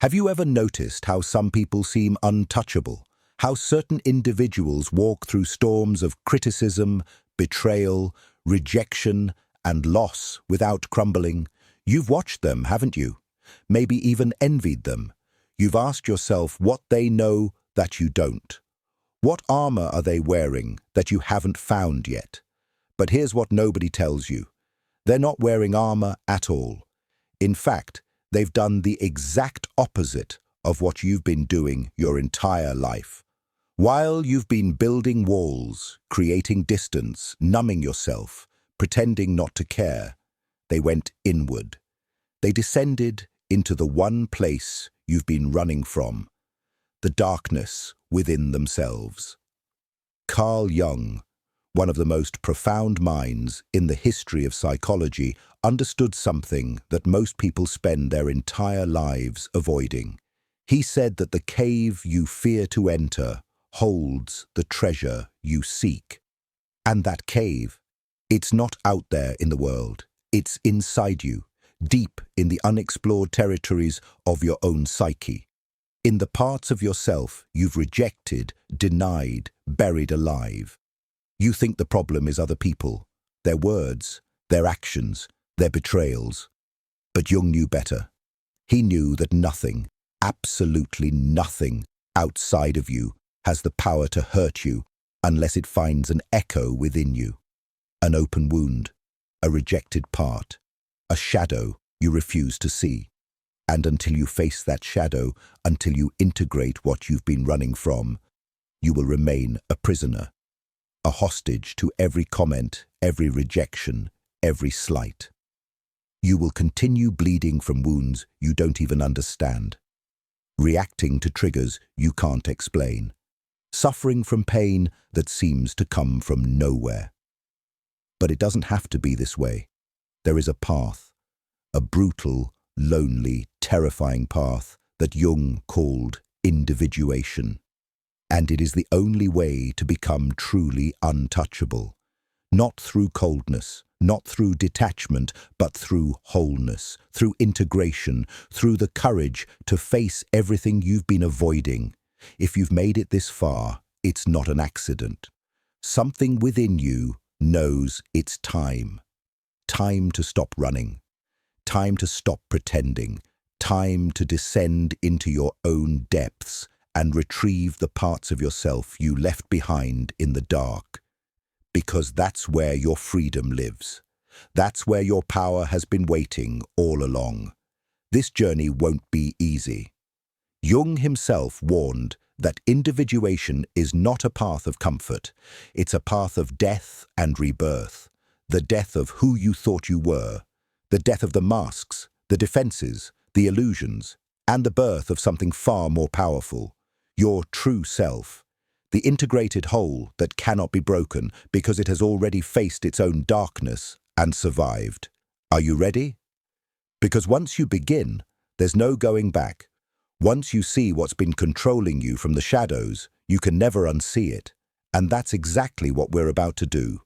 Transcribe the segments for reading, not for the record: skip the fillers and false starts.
Have you ever noticed how some people seem untouchable? How certain individuals walk through storms of criticism, betrayal, rejection, and loss without crumbling? You've watched them, haven't you? Maybe even envied them. You've asked yourself what they know that you don't. What armor are they wearing that you haven't found yet? But here's what nobody tells you. They're not wearing armor at all. In fact, they've done the exact opposite of what you've been doing your entire life. While you've been building walls, creating distance, numbing yourself, pretending not to care, they went inward. They descended into the one place you've been running from, the darkness within themselves. Carl Jung, one of the most profound minds in the history of psychology, understood something that most people spend their entire lives avoiding. He said that the cave you fear to enter holds the treasure you seek. And that cave, it's not out there in the world. It's inside you, deep in the unexplored territories of your own psyche. In the parts of yourself you've rejected, denied, buried alive. You think the problem is other people, their words, their actions, their betrayals. But Jung knew better. He knew that nothing, absolutely nothing, outside of you has the power to hurt you unless it finds an echo within you. An open wound, a rejected part, a shadow you refuse to see. And until you face that shadow, until you integrate what you've been running from, you will remain a prisoner, a hostage to every comment, every rejection, every slight. You will continue bleeding from wounds you don't even understand, reacting to triggers you can't explain, suffering from pain that seems to come from nowhere. But it doesn't have to be this way. There is a path, a brutal, lonely, terrifying path that Jung called individuation. And it is the only way to become truly untouchable. Not through coldness, not through detachment, but through wholeness, through integration, through the courage to face everything you've been avoiding. If you've made it this far, it's not an accident. Something within you knows it's time. Time to stop running. Time to stop pretending. Time to descend into your own depths and retrieve the parts of yourself you left behind in the dark. Because that's where your freedom lives. That's where your power has been waiting all along. This journey won't be easy. Jung himself warned that individuation is not a path of comfort. It's a path of death and rebirth. The death of who you thought you were. The death of the masks, the defenses, the illusions, and the birth of something far more powerful. Your true self. The integrated whole that cannot be broken because it has already faced its own darkness and survived. Are you ready? Because once you begin, there's no going back. Once you see what's been controlling you from the shadows, you can never unsee it. And that's exactly what we're about to do.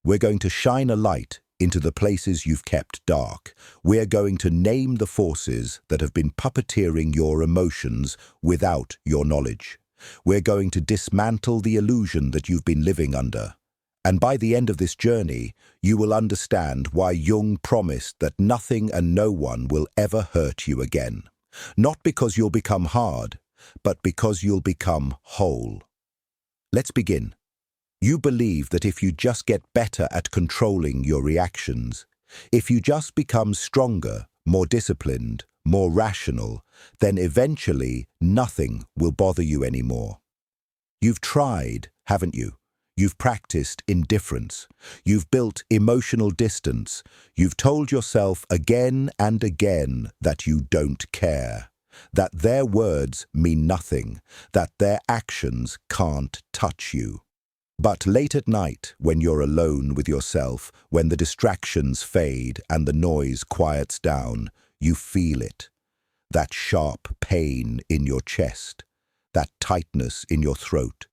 We're going to shine a light into the places you've kept dark. We're going to name the forces that have been puppeteering your emotions without your knowledge. We're going to dismantle the illusion that you've been living under. And by the end of this journey, you will understand why Jung promised that nothing and no one will ever hurt you again. Not because you'll become hard, but because you'll become whole. Let's begin. You believe that if you just get better at controlling your reactions, if you just become stronger, more disciplined, more rational, then eventually nothing will bother you anymore. You've tried, haven't you? You've practiced indifference. You've built emotional distance. You've told yourself again and again that you don't care, that their words mean nothing, that their actions can't touch you. But late at night, when you're alone with yourself, when the distractions fade and the noise quiets down, you feel it. That sharp pain in your chest, that tightness in your throat,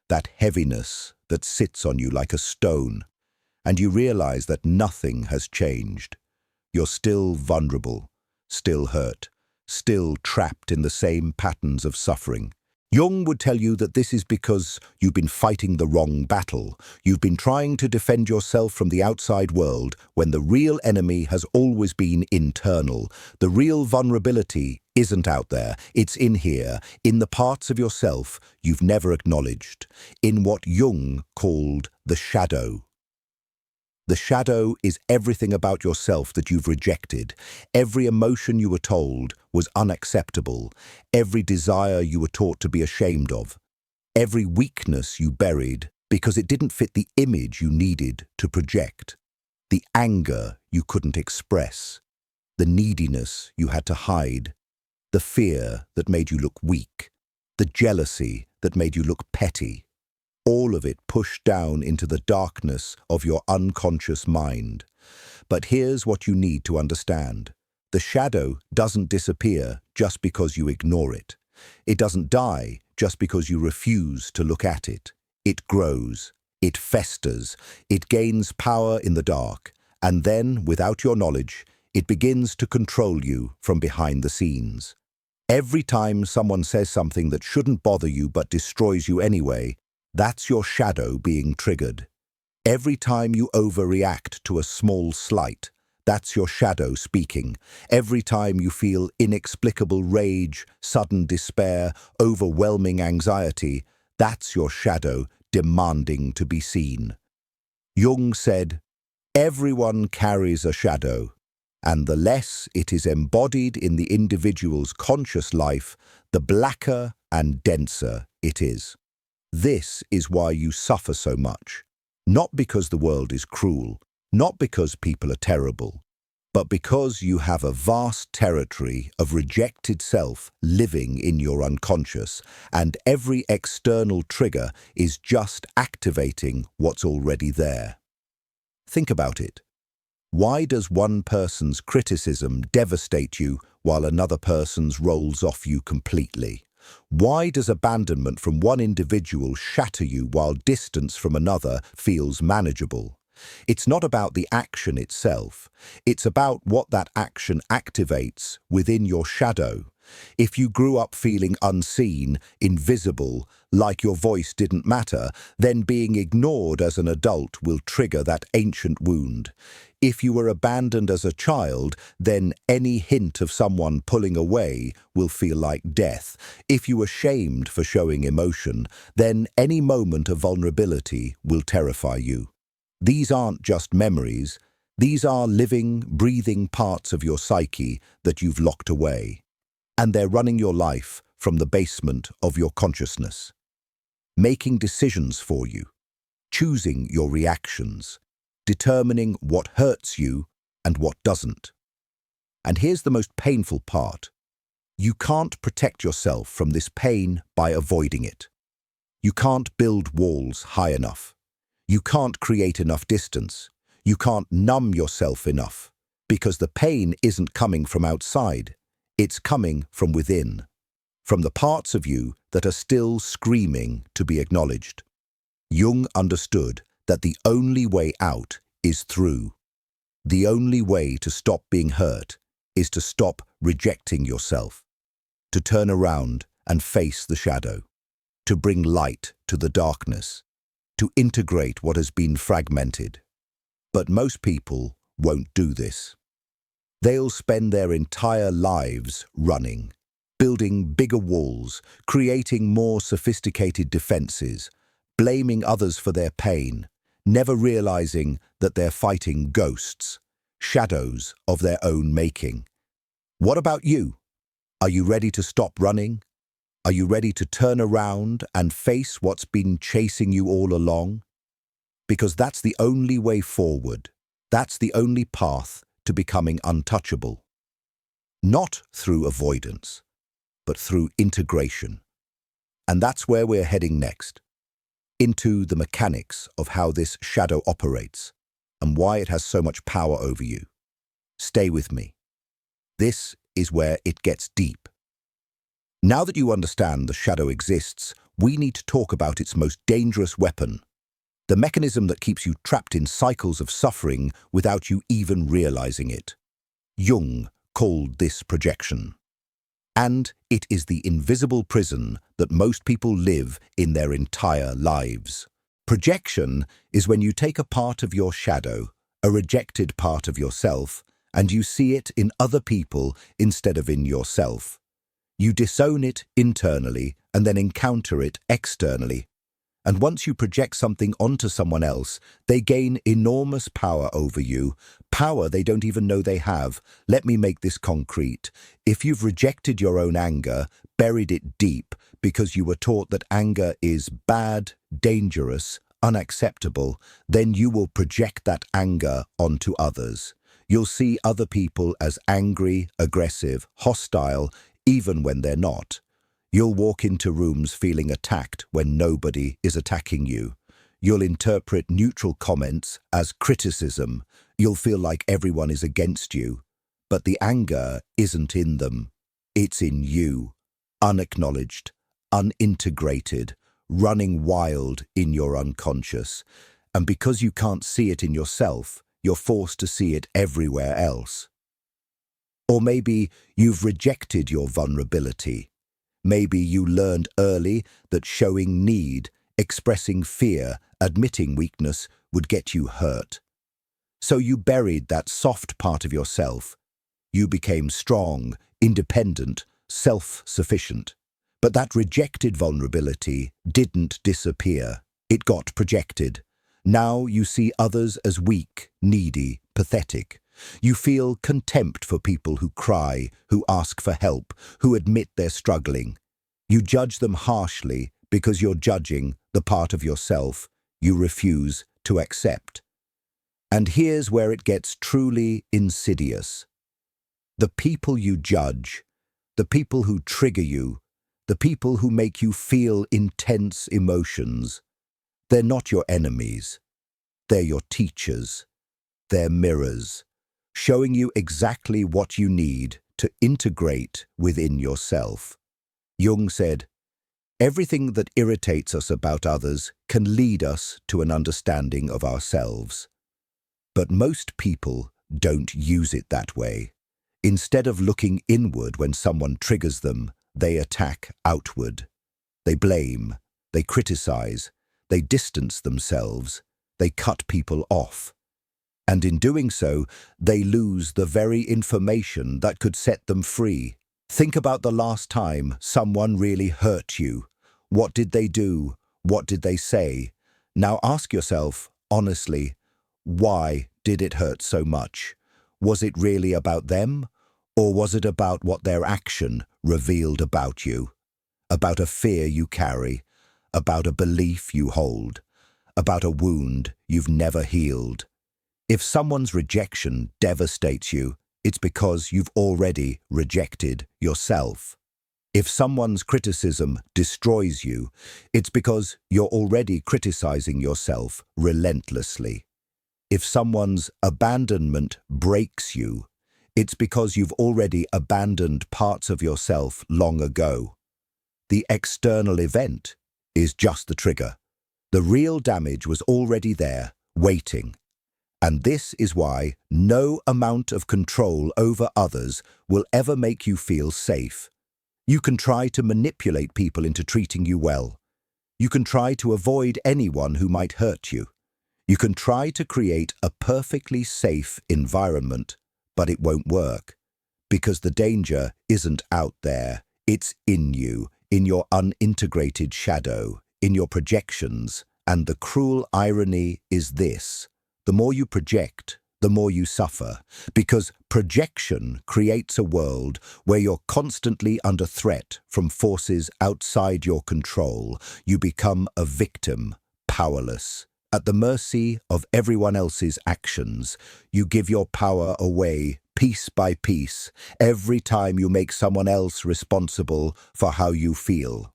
that heaviness that sits on you like a stone, and you realize that nothing has changed. You're still vulnerable, still hurt, still trapped in the same patterns of suffering. Jung would tell you that this is because you've been fighting the wrong battle. You've been trying to defend yourself from the outside world when the real enemy has always been internal. The real vulnerability isn't out there. It's in here, in the parts of yourself you've never acknowledged, in what Jung called the shadow. The shadow is everything about yourself that you've rejected. Every emotion you were told was unacceptable. Every desire you were taught to be ashamed of. Every weakness you buried because it didn't fit the image you needed to project. The anger you couldn't express. The neediness you had to hide. The fear that made you look weak. The jealousy that made you look petty. All of it pushed down into the darkness of your unconscious mind. But here's what you need to understand. The shadow doesn't disappear just because you ignore it. It doesn't die just because you refuse to look at it. It grows, it festers, it gains power in the dark, and then, without your knowledge, it begins to control you from behind the scenes. Every time someone says something that shouldn't bother you but destroys you anyway, that's your shadow being triggered. Every time you overreact to a small slight, that's your shadow speaking. Every time you feel inexplicable rage, sudden despair, overwhelming anxiety, that's your shadow demanding to be seen. Jung said, "Everyone carries a shadow, and the less it is embodied in the individual's conscious life, the blacker and denser it is." This is why you suffer so much. Not because the world is cruel, not because people are terrible, but because you have a vast territory of rejected self living in your unconscious, and every external trigger is just activating what's already there. Think about it. Why does one person's criticism devastate you while another person's rolls off you completely? Why does abandonment from one individual shatter you while distance from another feels manageable? It's not about the action itself. It's about what that action activates within your shadow. If you grew up feeling unseen, invisible, like your voice didn't matter, then being ignored as an adult will trigger that ancient wound. If you were abandoned as a child, then any hint of someone pulling away will feel like death. If you were shamed for showing emotion, then any moment of vulnerability will terrify you. These aren't just memories. These are living, breathing parts of your psyche that you've locked away. And they're running your life from the basement of your consciousness, making decisions for you, choosing your reactions, determining what hurts you and what doesn't. And here's the most painful part. You can't protect yourself from this pain by avoiding it. You can't build walls high enough. You can't create enough distance. You can't numb yourself enough, because the pain isn't coming from outside. It's coming from within, from the parts of you that are still screaming to be acknowledged. Jung understood that the only way out is through. The only way to stop being hurt is to stop rejecting yourself, to turn around and face the shadow, to bring light to the darkness, to integrate what has been fragmented. But most people won't do this. They'll spend their entire lives running, building bigger walls, creating more sophisticated defenses, blaming others for their pain, never realizing that they're fighting ghosts, shadows of their own making. What about you? Are you ready to stop running? Are you ready to turn around and face what's been chasing you all along? Because that's the only way forward. That's the only path to becoming untouchable. Not through avoidance, but through integration. And that's where we're heading next, into the mechanics of how this shadow operates and why it has so much power over you. Stay with me. This is where it gets deep. Now that you understand the shadow exists, we need to talk about its most dangerous weapon, the mechanism that keeps you trapped in cycles of suffering without you even realizing it. Jung called this projection. And it is the invisible prison that most people live in their entire lives. Projection is when you take a part of your shadow, a rejected part of yourself, and you see it in other people instead of in yourself. You disown it internally and then encounter it externally. And once you project something onto someone else, they gain enormous power over you, power they don't even know they have. Let me make this concrete. If you've rejected your own anger, buried it deep because you were taught that anger is bad, dangerous, unacceptable, then you will project that anger onto others. You'll see other people as angry, aggressive, hostile, even when they're not. You'll walk into rooms feeling attacked when nobody is attacking you. You'll interpret neutral comments as criticism. You'll feel like everyone is against you. But the anger isn't in them. It's in you, unacknowledged, unintegrated, running wild in your unconscious. And because you can't see it in yourself, you're forced to see it everywhere else. Or maybe you've rejected your vulnerability. Maybe you learned early that showing need, expressing fear, admitting weakness would get you hurt. So you buried that soft part of yourself. You became strong, independent, self-sufficient. But that rejected vulnerability didn't disappear. It got projected. Now you see others as weak, needy, pathetic. You feel contempt for people who cry, who ask for help, who admit they're struggling. You judge them harshly because you're judging the part of yourself you refuse to accept. And here's where it gets truly insidious. The people you judge, the people who trigger you, the people who make you feel intense emotions, they're not your enemies. They're your teachers. They're mirrors, showing you exactly what you need to integrate within yourself. Jung said, "Everything that irritates us about others can lead us to an understanding of ourselves." But most people don't use it that way. Instead of looking inward when someone triggers them, they attack outward. They blame, they criticize, they distance themselves, they cut people off. And in doing so, they lose the very information that could set them free. Think about the last time someone really hurt you. What did they do? What did they say? Now ask yourself, honestly, why did it hurt so much? Was it really about them? Or was it about what their action revealed about you? About a fear you carry? About a belief you hold? About a wound you've never healed? If someone's rejection devastates you, it's because you've already rejected yourself. If someone's criticism destroys you, it's because you're already criticizing yourself relentlessly. If someone's abandonment breaks you, it's because you've already abandoned parts of yourself long ago. The external event is just the trigger. The real damage was already there, waiting. And this is why no amount of control over others will ever make you feel safe. You can try to manipulate people into treating you well. You can try to avoid anyone who might hurt you. You can try to create a perfectly safe environment, but it won't work. Because the danger isn't out there, it's in you, in your unintegrated shadow, in your projections. And the cruel irony is this: the more you project, the more you suffer, because projection creates a world where you're constantly under threat from forces outside your control. You become a victim, powerless, at the mercy of everyone else's actions. You give your power away, piece by piece, every time you make someone else responsible for how you feel.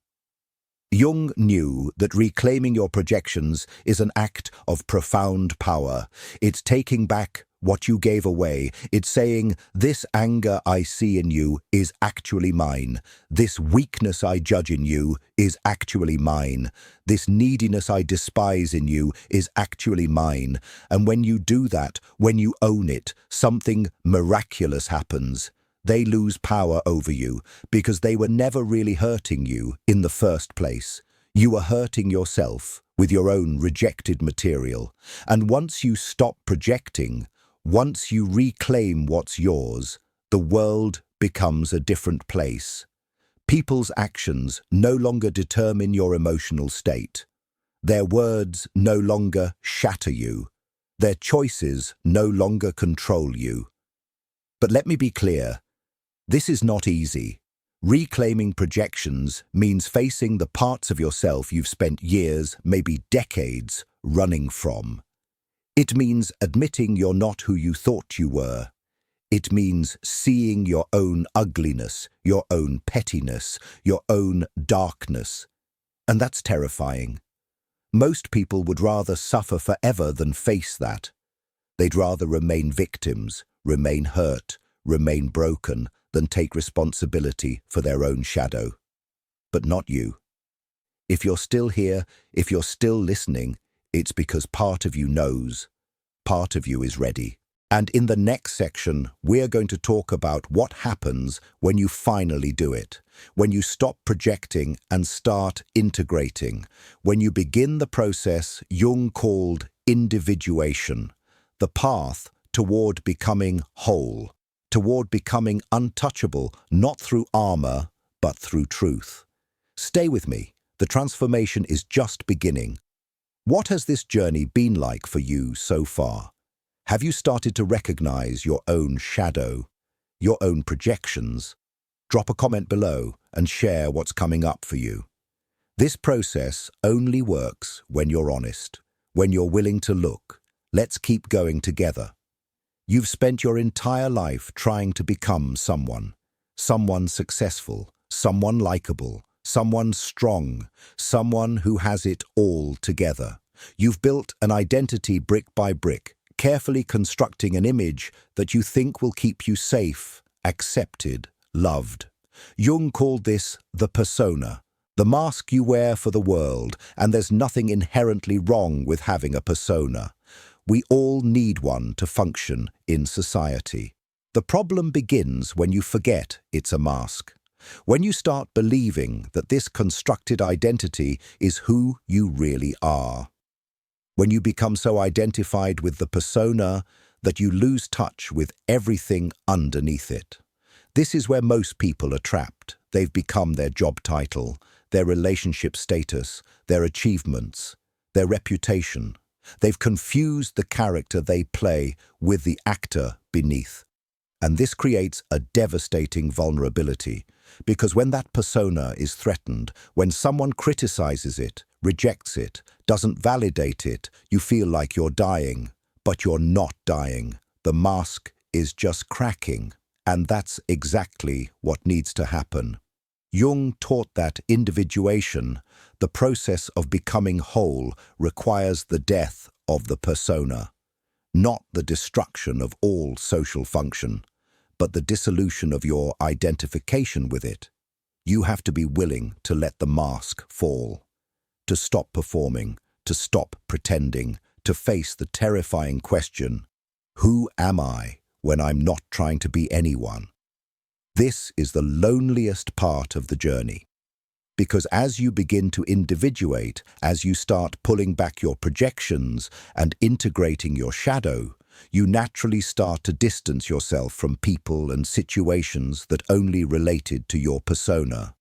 Jung knew that reclaiming your projections is an act of profound power. It's taking back what you gave away. It's saying, this anger I see in you is actually mine. This weakness I judge in you is actually mine. This neediness I despise in you is actually mine. And when you do that, when you own it, something miraculous happens. they lose power over you because they were never really hurting you in the first place. You were hurting yourself with your own rejected material. And once you stop projecting, once you reclaim what's yours, the world becomes a different place. People's actions no longer determine your emotional state. Their words no longer shatter you. Their choices no longer control you. But let me be clear, this is not easy. Reclaiming projections means facing the parts of yourself you've spent years, maybe decades, running from. It means admitting you're not who you thought you were. It means seeing your own ugliness, your own pettiness, your own darkness. And that's terrifying. Most people would rather suffer forever than face that. They'd rather remain victims, remain hurt, remain broken, than take responsibility for their own shadow. But not you. If you're still here, if you're still listening, it's because part of you knows, part of you is ready. And in the next section, we're going to talk about what happens when you finally do it, when you stop projecting and start integrating, when you begin the process Jung called individuation, the path toward becoming whole, toward becoming untouchable, not through armor, but through truth. Stay with me. The transformation is just beginning. What has this journey been like for you so far? Have you started to recognize your own shadow, your own projections? Drop a comment below and share what's coming up for you. This process only works when you're honest, when you're willing to look. Let's keep going together. You've spent your entire life trying to become someone successful, someone likable, someone strong, someone who has it all together. You've built an identity brick by brick, carefully constructing an image that you think will keep you safe, accepted, loved. Jung called this the persona, the mask you wear for the world, and there's nothing inherently wrong with having a persona. We all need one to function in society. The problem begins when you forget it's a mask. When you start believing that this constructed identity is who you really are. When you become so identified with the persona that you lose touch with everything underneath it. This is where most people are trapped. They've become their job title, their relationship status, their achievements, their reputation. They've confused the character they play with the actor beneath. And this creates a devastating vulnerability, because when that persona is threatened, when someone criticizes it, rejects it, doesn't validate it, you feel like you're dying. But you're not dying. The mask is just cracking. And that's exactly what needs to happen. Jung taught that individuation, the process of becoming whole, requires the death of the persona, not the destruction of all social function, but the dissolution of your identification with it. You have to be willing to let the mask fall, to stop performing, to stop pretending, to face the terrifying question, who am I when I'm not trying to be anyone? This is the loneliest part of the journey. Because as you begin to individuate, as you start pulling back your projections and integrating your shadow, you naturally start to distance yourself from people and situations that only related to your persona.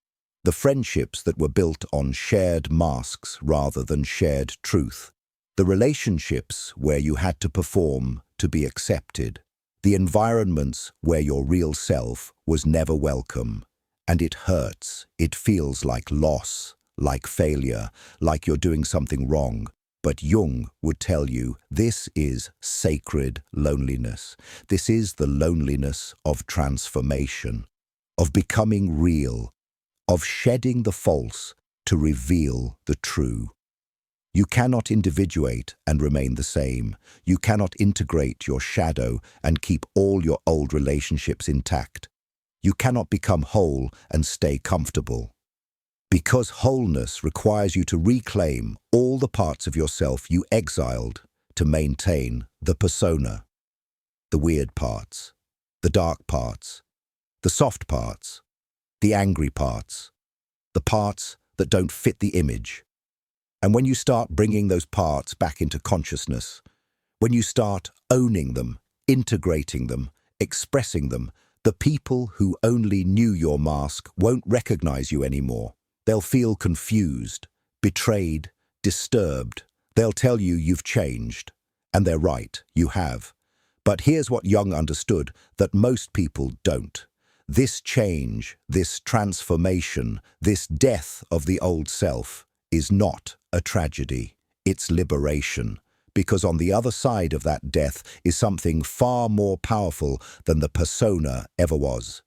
The friendships that were built on shared masks rather than shared truth. The relationships where you had to perform to be accepted. The environments where your real self was never welcome. And it hurts. It feels like loss, like failure, like you're doing something wrong. But Jung would tell you this is sacred loneliness. This is the loneliness of transformation, of becoming real, of shedding the false to reveal the true. You cannot individuate and remain the same. You cannot integrate your shadow and keep all your old relationships intact. You cannot become whole and stay comfortable. Because wholeness requires you to reclaim all the parts of yourself you exiled to maintain the persona. The weird parts, the dark parts, The soft parts, the angry parts, the parts that don't fit the image. And when you start bringing those parts back into consciousness, when you start owning them, integrating them, expressing them, the people who only knew your mask won't recognize you anymore. They'll feel confused, betrayed, disturbed. They'll tell you you've changed. And they're right, you have. But here's what Jung understood that most people don't. This change, this transformation, this death of the old self is not a tragedy. It's liberation. Because on the other side of that death is something far more powerful than the persona ever was.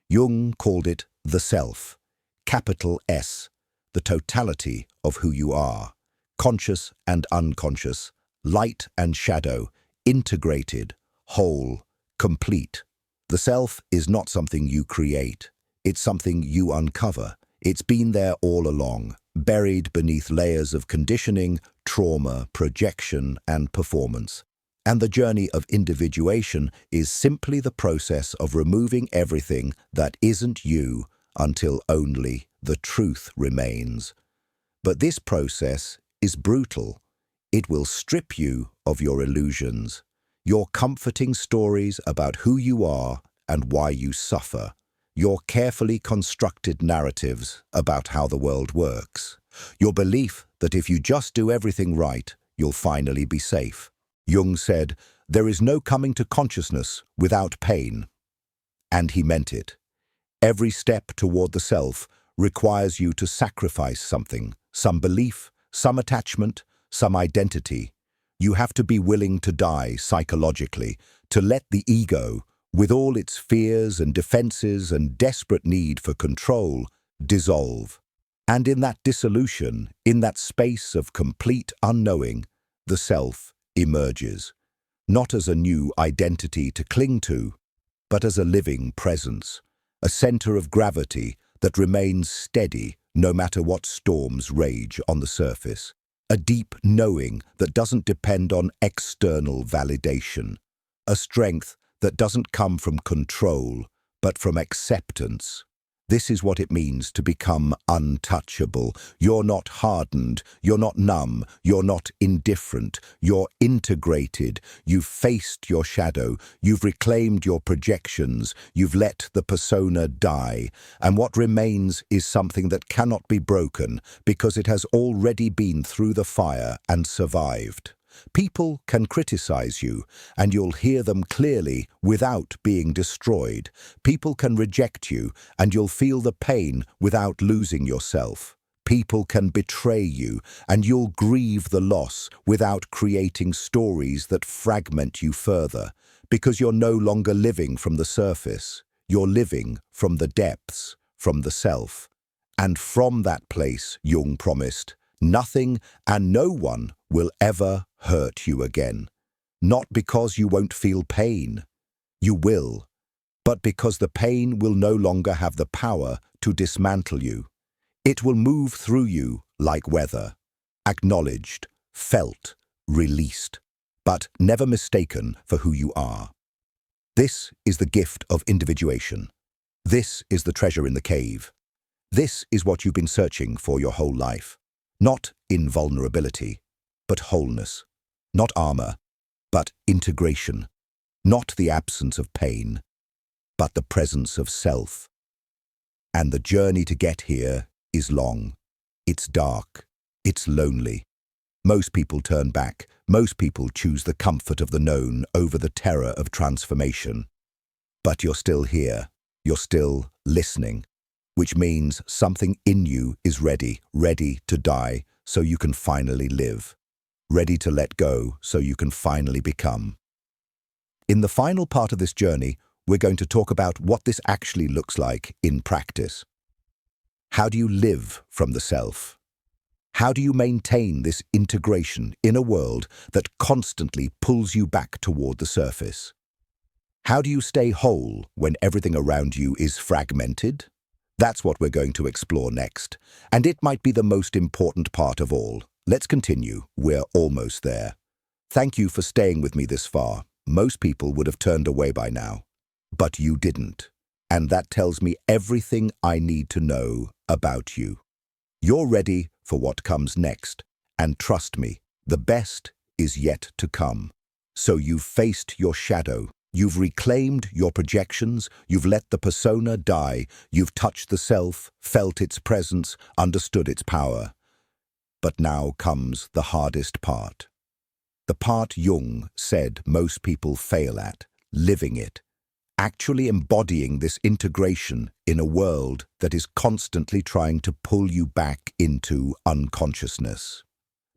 Jung called it the self, capital S, the totality of who you are, conscious and unconscious, light and shadow, integrated, whole, complete. The self is not something you create. It's something you uncover. It's been there all along, buried beneath layers of conditioning, trauma, projection, and performance. And the journey of individuation is simply the process of removing everything that isn't you until only the truth remains. But this process is brutal. It will strip you of your illusions, your comforting stories about who you are and why you suffer, your carefully constructed narratives about how the world works, your belief that if you just do everything right, you'll finally be safe. Jung said, "There is no coming to consciousness without pain." And he meant it. Every step toward the self requires you to sacrifice something, some belief, some attachment, some identity. You have to be willing to die psychologically, to let the ego, with all its fears and defenses and desperate need for control, dissolve. And in that dissolution, in that space of complete unknowing, the self emerges, not as a new identity to cling to, but as a living presence, a center of gravity that remains steady no matter what storms rage on the surface, a deep knowing that doesn't depend on external validation, a strength that doesn't come from control, but from acceptance. This is what it means to become untouchable. You're not hardened, you're not numb, you're not indifferent, you're integrated. You've faced your shadow, you've reclaimed your projections, you've let the persona die, and what remains is something that cannot be broken because it has already been through the fire and survived. People can criticize you, and you'll hear them clearly without being destroyed. People can reject you, and you'll feel the pain without losing yourself. People can betray you, and you'll grieve the loss without creating stories that fragment you further, because you're no longer living from the surface. You're living from the depths, from the self. And from that place, Jung promised, nothing and no one will ever hurt you again. Not because you won't feel pain. You will. But because the pain will no longer have the power to dismantle you. It will move through you like weather. Acknowledged, felt, released, but never mistaken for who you are. This is the gift of individuation. This is the treasure in the cave. This is what you've been searching for your whole life. Not invulnerability, but wholeness. Not armor, but integration. Not the absence of pain, but the presence of self. And the journey to get here is long. It's dark. It's lonely. Most people turn back. Most people choose the comfort of the known over the terror of transformation. But you're still here. You're still listening, which means something in you is ready to die so you can finally live. Ready to let go so you can finally become. In the final part of this journey, we're going to talk about what this actually looks like in practice. How do you live from the self? How do you maintain this integration in a world that constantly pulls you back toward the surface? How do you stay whole when everything around you is fragmented? That's what we're going to explore next, and it might be the most important part of all. Let's continue. We're almost there. Thank you for staying with me this far. Most people would have turned away by now. But you didn't. and that tells me everything I need to know about you. You're ready for what comes next, and trust me, the best is yet to come. So you've faced your shadow, you've reclaimed your projections, you've let the persona die, you've touched the self, felt its presence, understood its power. But now comes the hardest part. The part Jung said most people fail at, living it. Actually embodying this integration in a world that is constantly trying to pull you back into unconsciousness.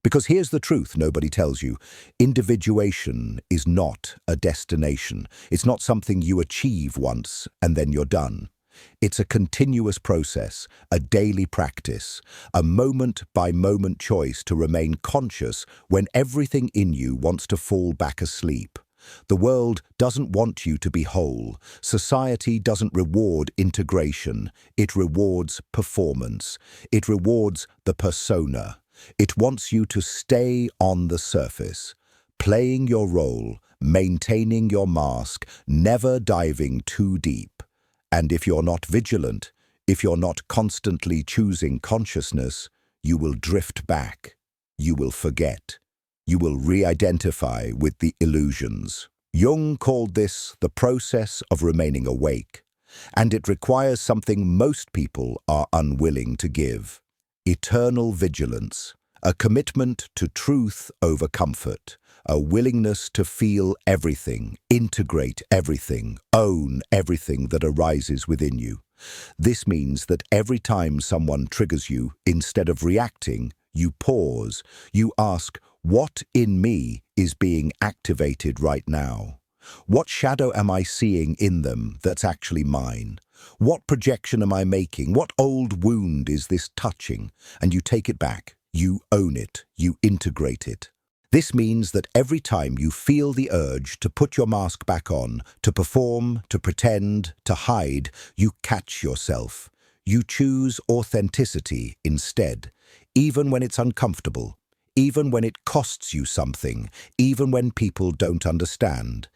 Because here's the truth nobody tells you. Individuation is not a destination. It's not something you achieve once and then you're done. It's a continuous process, a daily practice, a moment-by-moment choice to remain conscious when everything in you wants to fall back asleep. The world doesn't want you to be whole. Society doesn't reward integration. It rewards performance. It rewards the persona. It wants you to stay on the surface, playing your role, maintaining your mask, never diving too deep. And if you're not vigilant, if you're not constantly choosing consciousness, you will drift back. You will forget. You will re-identify with the illusions. Jung called this the process of remaining awake, and it requires something most people are unwilling to give: eternal vigilance, a commitment to truth over comfort, a willingness to feel everything, integrate everything, own everything that arises within you. This means that every time someone triggers you, instead of reacting, you pause. You ask, what in me is being activated right now? What shadow am I seeing in them that's actually mine? What projection am I making? What old wound is this touching? And you take it back. You own it. You integrate it. This means that every time you feel the urge to put your mask back on, to perform, to pretend, to hide, you catch yourself. You choose authenticity instead, even when it's uncomfortable, even when it costs you something, even when people don't understand.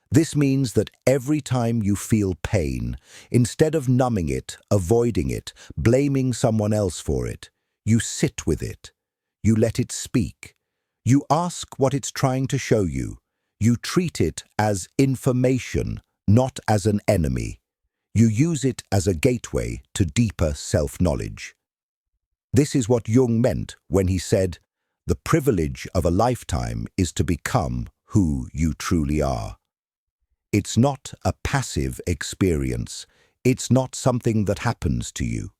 This means that every time you feel pain, instead of numbing it, avoiding it, blaming someone else for it, you sit with it. You let it speak. You ask what it's trying to show you. You treat it as information, not as an enemy. You use it as a gateway to deeper self-knowledge. This is what Jung meant when he said, "The privilege of a lifetime is to become who you truly are." It's not a passive experience. It's not something that happens to you.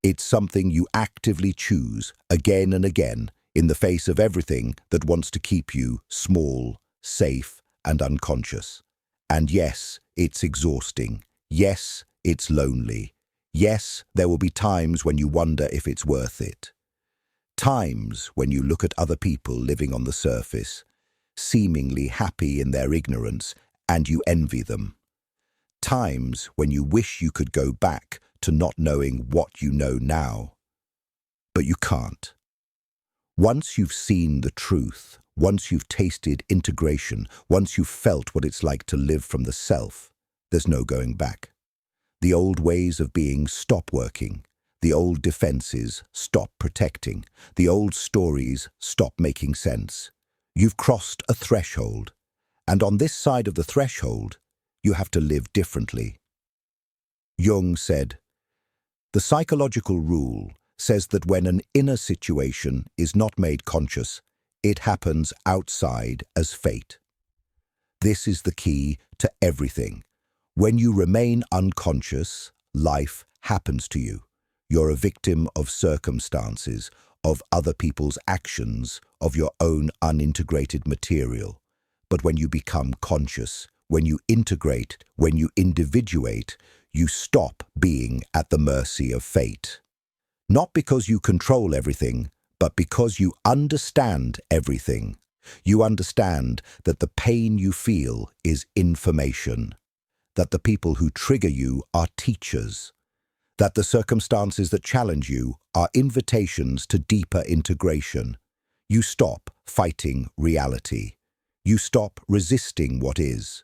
It's something you actively choose again and again in the face of everything that wants to keep you small, safe, and unconscious. And yes, it's exhausting. Yes, it's lonely. Yes, there will be times when you wonder if it's worth it. Times when you look at other people living on the surface, seemingly happy in their ignorance, and you envy them. Times when you wish you could go back to not knowing what you know now. But you can't. Once you've seen the truth, once you've tasted integration, once you've felt what it's like to live from the self, there's no going back. The old ways of being stop working. The old defenses stop protecting. The old stories stop making sense. You've crossed a threshold. And on this side of the threshold, you have to live differently. Jung said, "The psychological rule says that when an inner situation is not made conscious, it happens outside as fate." This is the key to everything. When you remain unconscious, life happens to you. You're a victim of circumstances, of other people's actions, of your own unintegrated material. But when you become conscious, when you integrate, when you individuate, you stop being at the mercy of fate. Not because you control everything, but because you understand everything. You understand that the pain you feel is information, that the people who trigger you are teachers, that the circumstances that challenge you are invitations to deeper integration. You stop fighting reality. You stop resisting what is.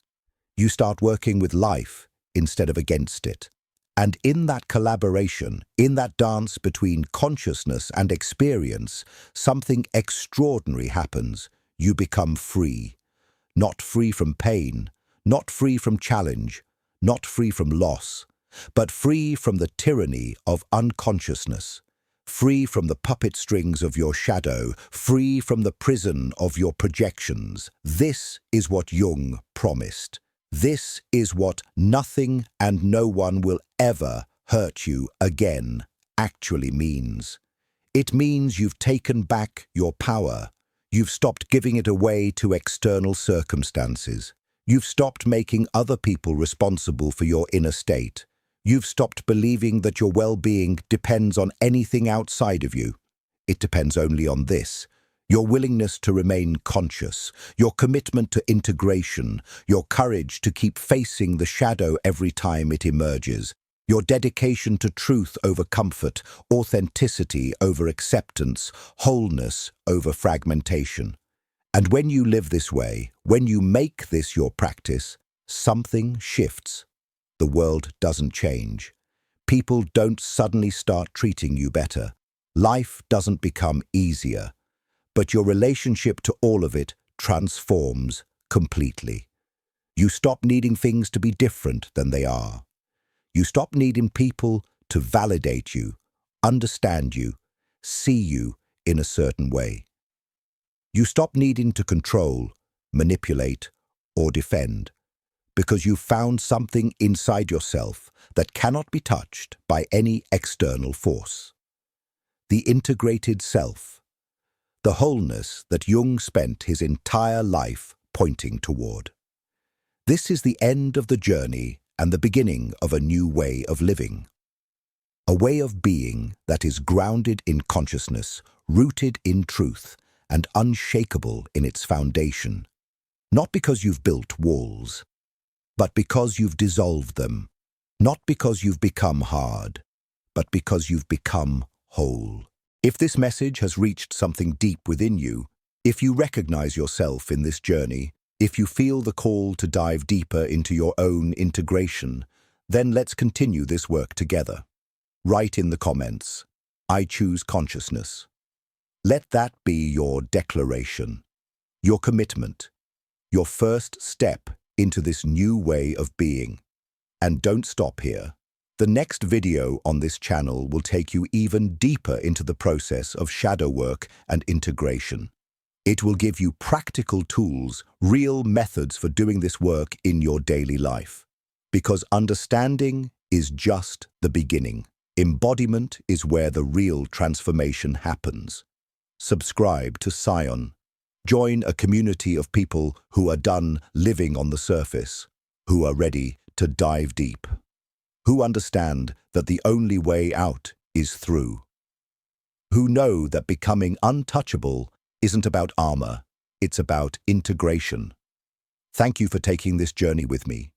You start working with life instead of against it. And in that collaboration, in that dance between consciousness and experience, something extraordinary happens. You become free. Not free from pain, not free from challenge, not free from loss, but free from the tyranny of unconsciousness, free from the puppet strings of your shadow, free from the prison of your projections. This is what Jung promised. This is what nothing and no one will ever hurt you again actually means. It means you've taken back your power. You've stopped giving it away to external circumstances. You've stopped making other people responsible for your inner state. You've stopped believing that your well-being depends on anything outside of you. It depends only on this: your willingness to remain conscious, your commitment to integration, your courage to keep facing the shadow every time it emerges, your dedication to truth over comfort, authenticity over acceptance, wholeness over fragmentation. And when you live this way, when you make this your practice, something shifts. The world doesn't change. People don't suddenly start treating you better. Life doesn't become easier. But your relationship to all of it transforms completely. You stop needing things to be different than they are. You stop needing people to validate you, understand you, see you in a certain way. You stop needing to control, manipulate, or defend, because you've found something inside yourself that cannot be touched by any external force. The integrated self. The wholeness that Jung spent his entire life pointing toward. This is the end of the journey and the beginning of a new way of living. A way of being that is grounded in consciousness, rooted in truth, and unshakable in its foundation. Not because you've built walls, but because you've dissolved them. Not because you've become hard, but because you've become whole. If this message has reached something deep within you, if you recognize yourself in this journey, if you feel the call to dive deeper into your own integration, then let's continue this work together. Write in the comments, "I choose consciousness." Let that be your declaration, your commitment, your first step into this new way of being. And don't stop here. The next video on this channel will take you even deeper into the process of shadow work and integration. It will give you practical tools, real methods for doing this work in your daily life. Because understanding is just the beginning. Embodiment is where the real transformation happens. Subscribe to Scion. Join a community of people who are done living on the surface, who are ready to dive deep, who understand that the only way out is through, who know that becoming untouchable isn't about armor, it's about integration. Thank you for taking this journey with me.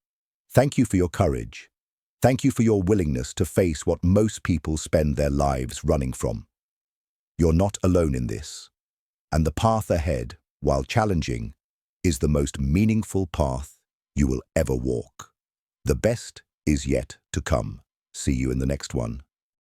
Thank you for your courage. Thank you for your willingness to face what most people spend their lives running from. You're not alone in this, and the path ahead, while challenging, is the most meaningful path you will ever walk. The best is yet to come. See you in the next one.